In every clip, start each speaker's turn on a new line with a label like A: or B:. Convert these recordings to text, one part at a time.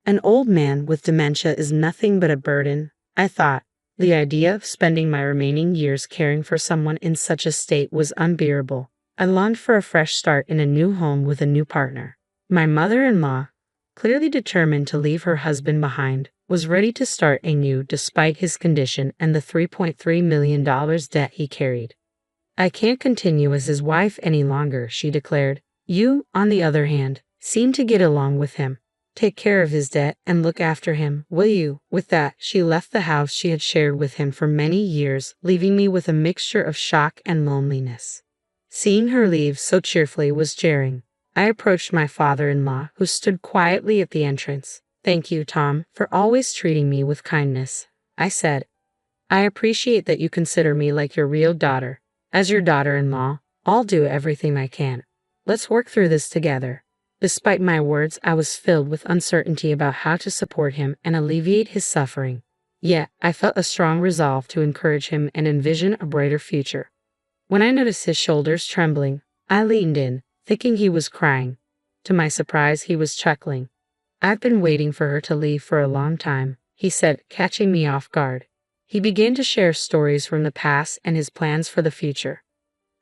A: An old man with dementia is nothing but a burden, I thought. The idea of spending my remaining years caring for someone in such a state was unbearable. I longed for a fresh start in a new home with a new partner. My mother-in-law, clearly determined to leave her husband behind, was ready to start anew despite his condition and the $3.3 million debt he carried. I can't continue as his wife any longer, she declared. You, on the other hand, seem to get along with him. Take care of his debt and look after him, will you? With that, she left the house she had shared with him for many years, leaving me with a mixture of shock and loneliness. Seeing her leave so cheerfully was jarring. I approached my father-in-law, who stood quietly at the entrance. Thank you, Tom, for always treating me with kindness, I said. I appreciate that you consider me like your real daughter. As your daughter-in-law, I'll do everything I can. Let's work through this together. Despite my words, I was filled with uncertainty about how to support him and alleviate his suffering. Yet, I felt a strong resolve to encourage him and envision a brighter future. When I noticed his shoulders trembling, I leaned in, thinking he was crying. To my surprise, he was chuckling. I've been waiting for her to leave for a long time, he said, catching me off guard. He began to share stories from the past and his plans for the future.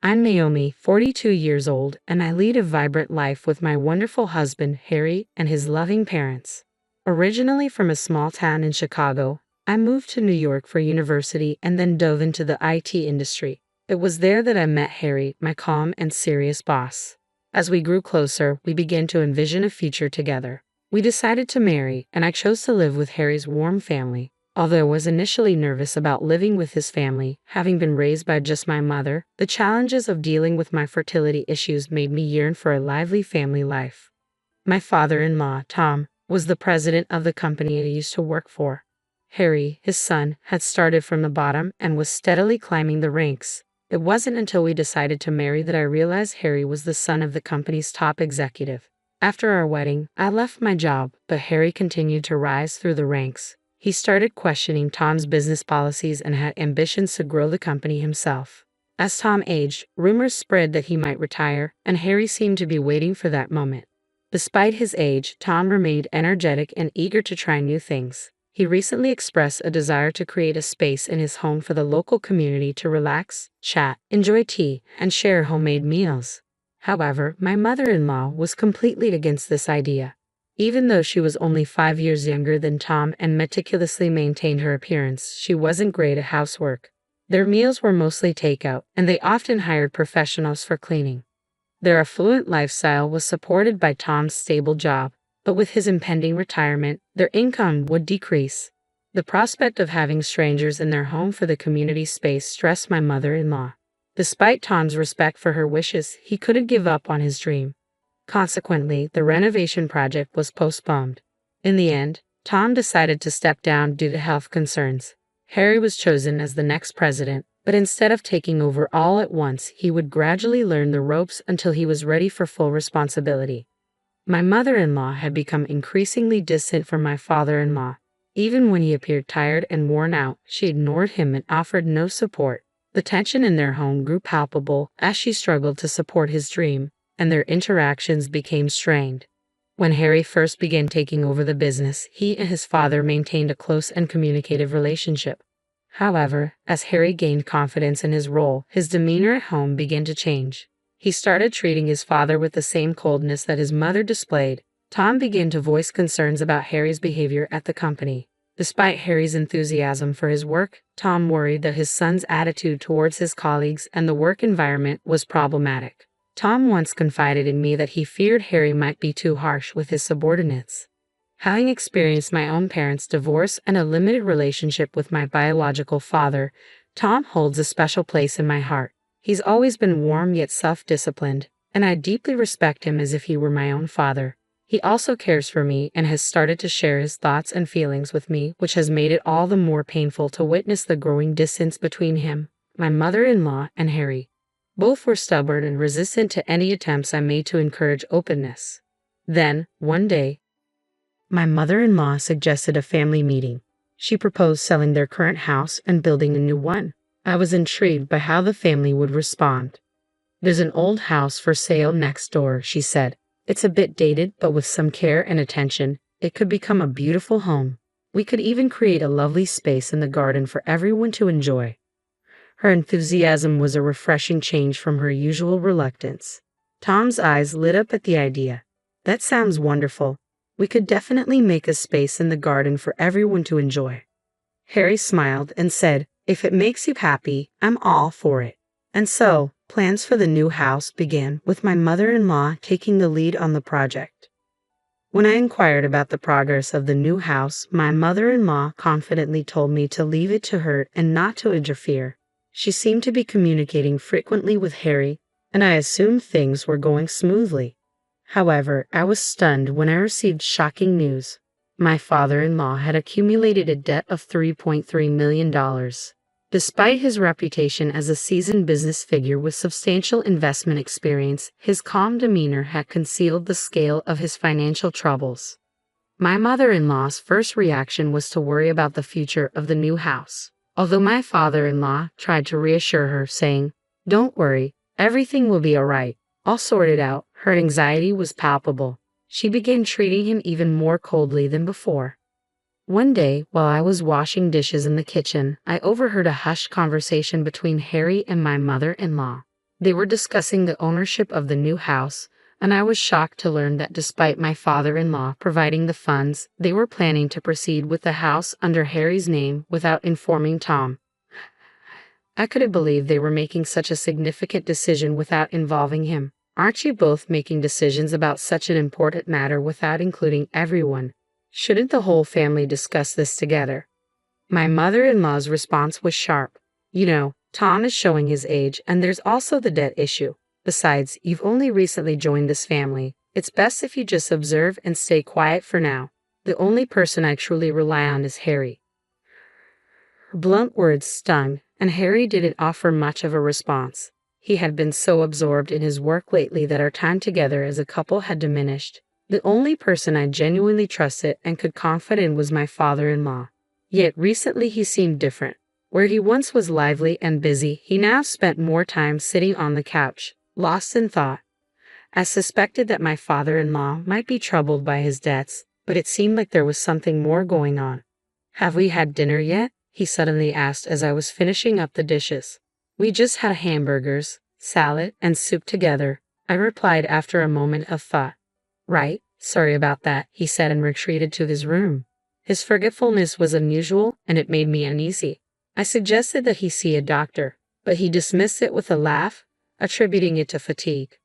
A: I'm Naomi, 42 years old, and I lead a vibrant life with my wonderful husband, Harry, and his loving parents. Originally from a small town in Chicago, I moved to New York for university and then dove into the IT industry. It was there that I met Harry, my calm and serious boss. As we grew closer, we began to envision a future together. We decided to marry, and I chose to live with Harry's warm family. Although I was initially nervous about living with his family, having been raised by just my mother, the challenges of dealing with my fertility issues made me yearn for a lively family life. My father-in-law, Tom, was the president of the company I used to work for. Harry, his son, had started from the bottom and was steadily climbing the ranks. It wasn't until we decided to marry that I realized Harry was the son of the company's top executive. After our wedding, I left my job, but Harry continued to rise through the ranks. He started questioning Tom's business policies and had ambitions to grow the company himself. As Tom aged, rumors spread that he might retire, and Harry seemed to be waiting for that moment. Despite his age, Tom remained energetic and eager to try new things. He recently expressed a desire to create a space in his home for the local community to relax, chat, enjoy tea, and share homemade meals. However, my mother-in-law was completely against this idea. Even though she was only 5 years younger than Tom and meticulously maintained her appearance, she wasn't great at housework. Their meals were mostly takeout, and they often hired professionals for cleaning. Their affluent lifestyle was supported by Tom's stable job, but with his impending retirement, their income would decrease. The prospect of having strangers in their home for the community space stressed my mother-in-law. Despite Tom's respect for her wishes, he couldn't give up on his dream. Consequently, the renovation project was postponed. In the end, Tom decided to step down due to health concerns. Harry was chosen as the next president, but instead of taking over all at once, he would gradually learn the ropes until he was ready for full responsibility. My mother-in-law had become increasingly distant from my father-in-law. Even when he appeared tired and worn out, she ignored him and offered no support. The tension in their home grew palpable as she struggled to support his dream, and their interactions became strained. When Harry first began taking over the business, he and his father maintained a close and communicative relationship. However, as Harry gained confidence in his role, his demeanor at home began to change. He started treating his father with the same coldness that his mother displayed. Tom began to voice concerns about Harry's behavior at the company. Despite Harry's enthusiasm for his work, Tom worried that his son's attitude towards his colleagues and the work environment was problematic. Tom once confided in me that he feared Harry might be too harsh with his subordinates. Having experienced my own parents' divorce and a limited relationship with my biological father, Tom holds a special place in my heart. He's always been warm yet self-disciplined, and I deeply respect him as if he were my own father. He also cares for me and has started to share his thoughts and feelings with me, which has made it all the more painful to witness the growing distance between him, my mother-in-law, and Harry. Both were stubborn and resistant to any attempts I made to encourage openness. Then, one day, my mother-in-law suggested a family meeting. She proposed selling their current house and building a new one. I was intrigued by how the family would respond. "There's an old house for sale next door," she said. "It's a bit dated, but with some care and attention, It could become a beautiful home. We could even create a lovely space in the garden for everyone to enjoy. Her enthusiasm was a refreshing change from her usual reluctance. Tom's eyes lit up at the idea. That sounds wonderful. We could definitely make a space in the garden for everyone to enjoy. Harry smiled and said, "If it makes you happy, I'm all for it." And so, plans for the new house began, with my mother-in-law taking the lead on the project. When I inquired about the progress of the new house, my mother-in-law confidently told me to leave it to her and not to interfere. She seemed to be communicating frequently with Harry, and I assumed things were going smoothly. However, I was stunned when I received shocking news. My father-in-law had accumulated a debt of $3.3 million. Despite his reputation as a seasoned business figure with substantial investment experience, his calm demeanor had concealed the scale of his financial troubles. My mother-in-law's first reaction was to worry about the future of the new house. Although my father-in-law tried to reassure her, saying, "Don't worry, everything will be all right, I'll sort it out," her anxiety was palpable. She began treating him even more coldly than before. One day, while I was washing dishes in the kitchen, I overheard a hushed conversation between Harry and my mother-in-law. They were discussing the ownership of the new house, and I was shocked to learn that despite my father-in-law providing the funds, they were planning to proceed with the house under Harry's name without informing Tom. I couldn't believe they were making such a significant decision without involving him. Aren't you both making decisions about such an important matter without including everyone? Shouldn't the whole family discuss this together? My mother-in-law's response was sharp. You know, Tom is showing his age, and there's also the debt issue. Besides, you've only recently joined this family. It's best if you just observe and stay quiet for now. The only person I truly rely on is Harry. Her blunt words stung, and Harry didn't offer much of a response. He had been so absorbed in his work lately that our time together as a couple had diminished. The only person I genuinely trusted and could confide in was my father-in-law. Yet recently he seemed different. Where he once was lively and busy, he now spent more time sitting on the couch, lost in thought. I suspected that my father-in-law might be troubled by his debts, but it seemed like there was something more going on. "Have we had dinner yet?" he suddenly asked as I was finishing up the dishes. "We just had hamburgers, salad, and soup together," I replied after a moment of thought. "Right, sorry about that," he said and retreated to his room. His forgetfulness was unusual, and it made me uneasy. I suggested that he see a doctor, but he dismissed it with a laugh, attributing it to fatigue.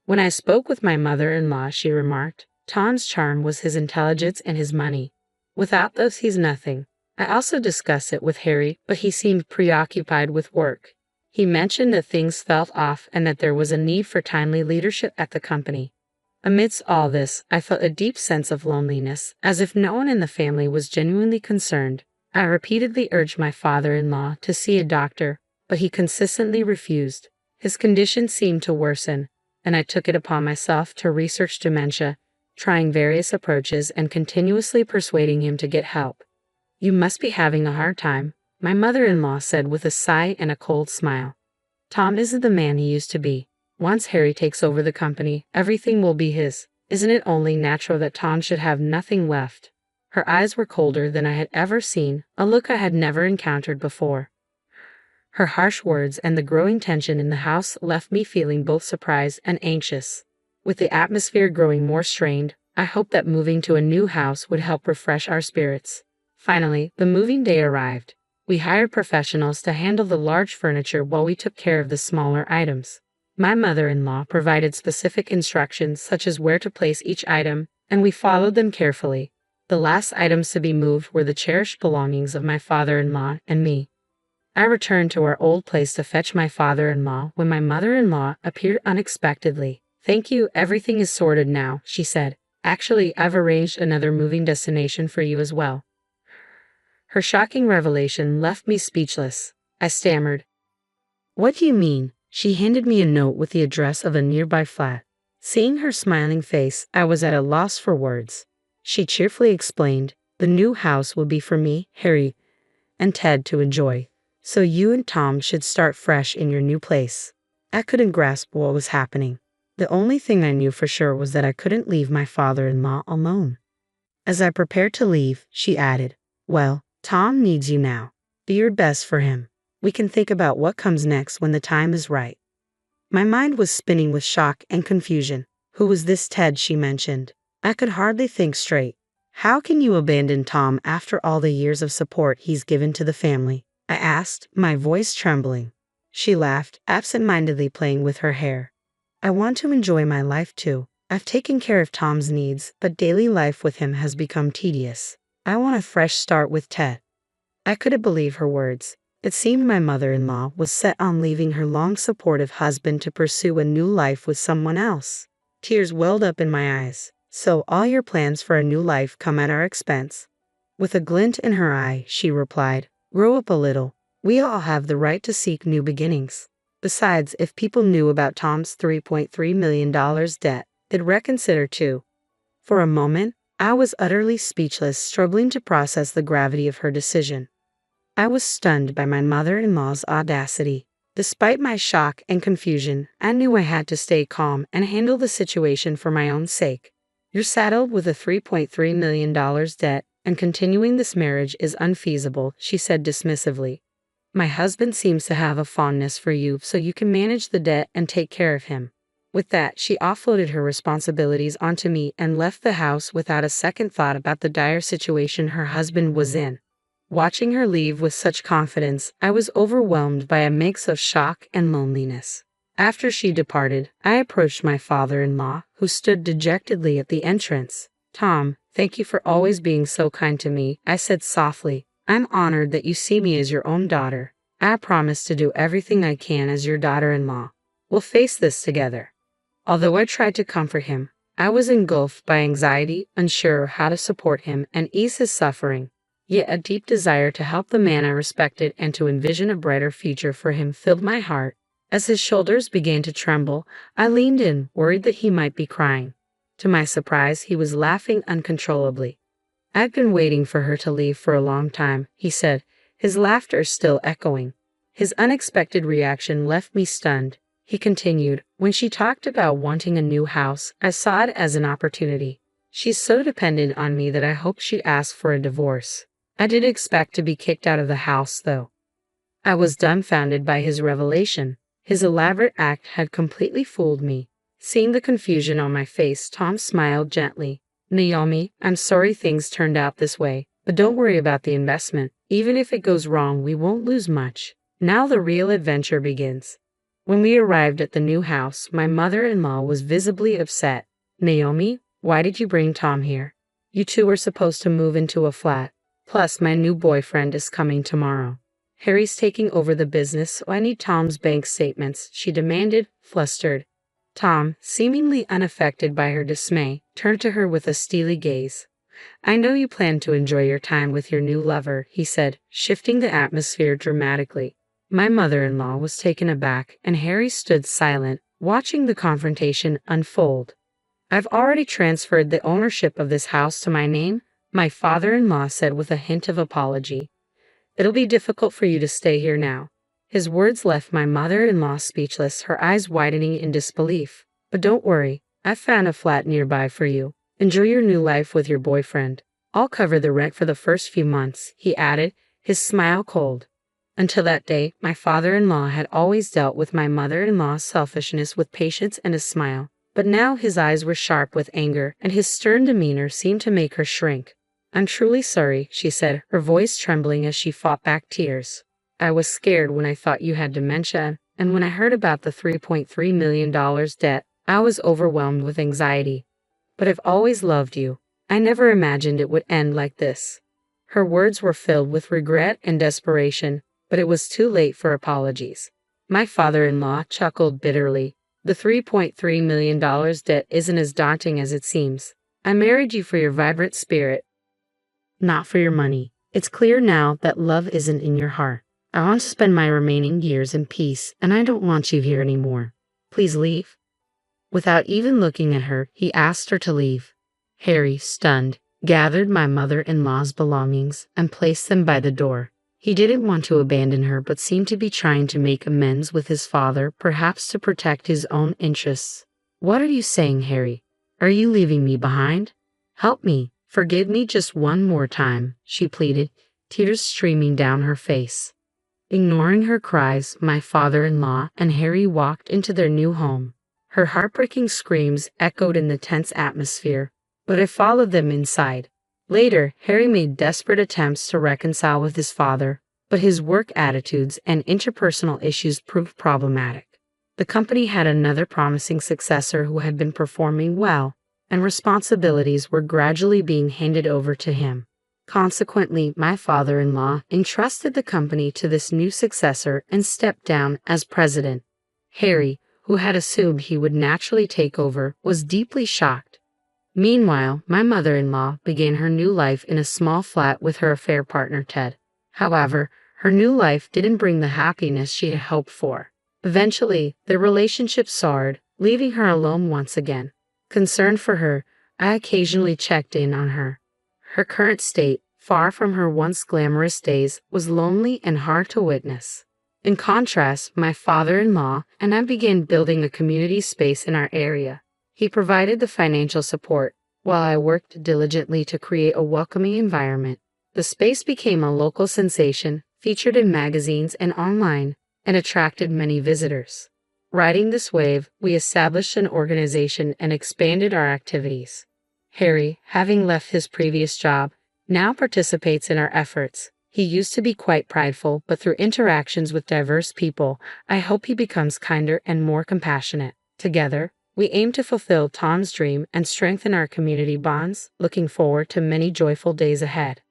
A: When I spoke with my mother-in-law, she remarked, "Tom's charm was his intelligence and his money. Without those, he's nothing." I also discussed it with Harry, but he seemed preoccupied with work. He mentioned that things felt off and that there was a need for timely leadership at the company. Amidst all this, I felt a deep sense of loneliness, as if no one in the family was genuinely concerned. I repeatedly urged my father-in-law to see a doctor, but he consistently refused. His condition seemed to worsen, and I took it upon myself to research dementia, trying various approaches and continuously persuading him to get help. "You must be having a hard time," my mother-in-law said with a sigh and a cold smile. "Tom isn't the man he used to be. Once Harry takes over the company, everything will be his. Isn't it only natural that Tom should have nothing left?" Her eyes were colder than I had ever seen, a look I had never encountered before. Her harsh words and the growing tension in the house left me feeling both surprised and anxious. With the atmosphere growing more strained, I hoped that moving to a new house would help refresh our spirits. Finally, the moving day arrived. We hired professionals to handle the large furniture while we took care of the smaller items. My mother-in-law provided specific instructions such as where to place each item, and we followed them carefully. The last items to be moved were the cherished belongings of my father-in-law and me. I returned to our old place to fetch my father-in-law when my mother-in-law appeared unexpectedly. "Thank you, everything is sorted now," she said. "Actually, I've arranged another moving destination for you as well." Her shocking revelation left me speechless. I stammered, "What do you mean?" She handed me a note with the address of a nearby flat. Seeing her smiling face, I was at a loss for words. She cheerfully explained, "The new house will be for me, Harry, and Ted to enjoy. So you and Tom should start fresh in your new place." I couldn't grasp what was happening. The only thing I knew for sure was that I couldn't leave my father-in-law alone. As I prepared to leave, she added, "Well, Tom needs you now. Do your best for him. We can think about what comes next when the time is right." My mind was spinning with shock and confusion. Who was this Ted she mentioned? I could hardly think straight. "How can you abandon Tom after all the years of support he's given to the family?" I asked, my voice trembling. She laughed, absent-mindedly playing with her hair. "I want to enjoy my life too. I've taken care of Tom's needs, but daily life with him has become tedious. I want a fresh start with Ted." I couldn't believe her words. It seemed my mother-in-law was set on leaving her long supportive husband to pursue a new life with someone else. Tears welled up in my eyes. "So all your plans for a new life come at our expense?" With a glint in her eye, she replied, "Grow up a little. We all have the right to seek new beginnings. Besides, if people knew about Tom's $3.3 million debt, they'd reconsider too." For a moment, I was utterly speechless, struggling to process the gravity of her decision. I was stunned by my mother-in-law's audacity. Despite my shock and confusion, I knew I had to stay calm and handle the situation for my own sake. "You're saddled with a $3.3 million debt, and continuing this marriage is unfeasible," she said dismissively. "My husband seems to have a fondness for you, so you can manage the debt and take care of him." With that, she offloaded her responsibilities onto me and left the house without a second thought about the dire situation her husband was in. Watching her leave with such confidence, I was overwhelmed by a mix of shock and loneliness. After she departed, I approached my father-in-law, who stood dejectedly at the entrance. "Tom, thank you for always being so kind to me," I said softly. "I'm honored that you see me as your own daughter. I promise to do everything I can as your daughter-in-law. We'll face this together." Although I tried to comfort him, I was engulfed by anxiety, unsure how to support him and ease his suffering. Yet a deep desire to help the man I respected and to envision a brighter future for him filled my heart. As his shoulders began to tremble, I leaned in, worried that he might be crying. To my surprise, he was laughing uncontrollably. "I've been waiting for her to leave for a long time," he said, his laughter still echoing. His unexpected reaction left me stunned. He continued, "When she talked about wanting a new house, I saw it as an opportunity. She's so dependent on me that I hoped she'd ask for a divorce. I didn't expect to be kicked out of the house, though." I was dumbfounded by his revelation. His elaborate act had completely fooled me. Seeing the confusion on my face, Tom smiled gently. "Naomi, I'm sorry things turned out this way, but don't worry about the investment. Even if it goes wrong, we won't lose much. Now the real adventure begins." When we arrived at the new house, my mother-in-law was visibly upset. "Naomi, why did you bring Tom here? You two were supposed to move into a flat. Plus, my new boyfriend is coming tomorrow. Harry's taking over the business, so I need Tom's bank statements," she demanded, flustered. Tom, seemingly unaffected by her dismay, turned to her with a steely gaze. "I know you plan to enjoy your time with your new lover," he said, shifting the atmosphere dramatically. My mother-in-law was taken aback, and Harry stood silent, watching the confrontation unfold. "I've already transferred the ownership of this house to my name," my father-in-law said with a hint of apology. "It'll be difficult for you to stay here now." His words left my mother-in-law speechless, her eyes widening in disbelief. "But don't worry, I've found a flat nearby for you. Enjoy your new life with your boyfriend. I'll cover the rent for the first few months," he added, his smile cold. Until that day, my father-in-law had always dealt with my mother-in-law's selfishness with patience and a smile. But now his eyes were sharp with anger, and his stern demeanor seemed to make her shrink. "I'm truly sorry," she said, her voice trembling as she fought back tears. "I was scared when I thought you had dementia, and when I heard about the $3.3 million debt, I was overwhelmed with anxiety. But I've always loved you. I never imagined it would end like this." Her words were filled with regret and desperation, but it was too late for apologies. My father-in-law chuckled bitterly. "The $3.3 million debt isn't as daunting as it seems. I married you for your vibrant spirit, not for your money. It's clear now that love isn't in your heart. I want to spend my remaining years in peace, and I don't want you here anymore. Please leave." Without even looking at her, he asked her to leave. Harry, stunned, gathered my mother-in-law's belongings and placed them by the door. He didn't want to abandon her, but seemed to be trying to make amends with his father, perhaps to protect his own interests. "What are you saying, Harry? Are you leaving me behind? Help me," Forgive me just one more time, she pleaded, tears streaming down her face. Ignoring her cries, my father-in-law and Harry walked into their new home. Her heartbreaking screams echoed in the tense atmosphere, but I followed them inside. Later, Harry made desperate attempts to reconcile with his father, but his work attitudes and interpersonal issues proved problematic. The company had another promising successor who had been performing well, and responsibilities were gradually being handed over to him. Consequently, my father-in-law entrusted the company to this new successor and stepped down as president. Harry, who had assumed he would naturally take over, was deeply shocked. Meanwhile, my mother-in-law began her new life in a small flat with her affair partner Ted. However, her new life didn't bring the happiness she had hoped for. Eventually, their relationship soured, leaving her alone once again. Concerned for her, I occasionally checked in on her. Her current state, far from her once glamorous days, was lonely and hard to witness. In contrast, my father-in-law and I began building a community space in our area. He provided the financial support, while I worked diligently to create a welcoming environment. The space became a local sensation, featured in magazines and online, and attracted many visitors. Riding this wave, we established an organization and expanded our activities. Harry, having left his previous job, now participates in our efforts. He used to be quite prideful, but through interactions with diverse people, I hope he becomes kinder and more compassionate. Together, we aim to fulfill Tom's dream and strengthen our community bonds, looking forward to many joyful days ahead.